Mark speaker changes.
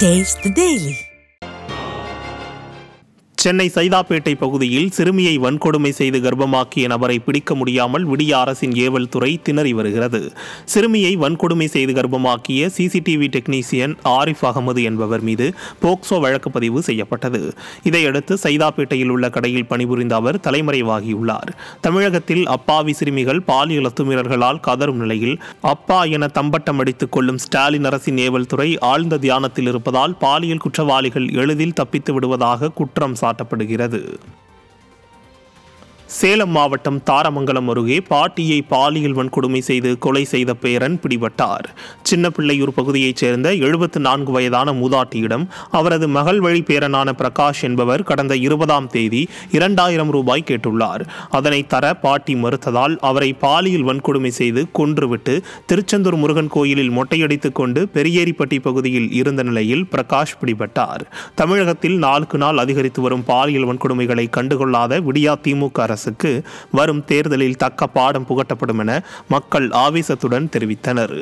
Speaker 1: Taste the Daily.
Speaker 2: Chennai Saidapet பகுதியில் சிறுமியை வன்கொடுமை செய்து கர்ப்பமாக்கிய நபரை பிடிக்க முடியாமல் விடிய அரசின் ஏவல் துறை திணறி வருகிறது. சிறுமியை வன்கொடுமை செய்து கர்ப்பமாக்கிய சிசிடிவி டெக்னீசியன் ஆரிஃப் அகமது என்பவர் மீது போக்சோ வழக்கு பதிவு செய்யப்பட்டது. இதையடுத்து சைதாப்பேட்டையில் உள்ள கடையில் பணிபுரிந்த அவர் தலைமறைவாகியுள்ளார். தமிழகத்தில் அப்பாவி சிறுமிகள் பாலியல் அத்துமீறல்களால் கதறும் நிலையில் அப்பா என தம்பட்டம் அடித்துக் கொள்ளும் ஸ்டாலின் அரசின் ஏவல் துறை ஆழ்ந்த தியானத்தில் இருப்பதால் பாலியல் குற்றவாளிகள் எளிதில் தப்பித்து விடுவதாக குற்றம் சாட்டப்படுகிறது. சேலம் மாவட்டம் தாரமங்கலம் அருகே பாட்டியை பாலியல் வன்கொடுமை செய்து கொலை செய்த பேரன் பிடிபட்டார். சின்னப்பிள்ளையூர் பகுதியைச் சேர்ந்த 74 வயதான மூதாட்டியிடம் அவரது மகள் வழி பேரனான பிரகாஷ் என்பவர் கடந்த 20ஆம் தேதி 2000 ரூபாய் கேட்டுள்ளார். அதனை தர பாட்டி மறுத்ததால் அவரை பாலியல் வன்கொடுமை செய்து கொன்றுவிட்டு திருச்செந்தூர் முருகன் கோயிலில் மொட்டையடித்துக் கொண்டு பெரியேரிப்பட்டி பகுதியில் இருந்த நிலையில் பிரகாஷ் பிடிபட்டார். தமிழகத்தில் நாளுக்கு நாள் அதிகரித்து வரும் பாலியல் வன்கொடுமைகளை கண்டுகொள்ளாத விடியா திமுக அரசுக்கு வரும் தேர்தலில் தக்க பாடம் புகட்டப்படும் என மக்கள் ஆவேசத்துடன் தெரிவித்தனர்.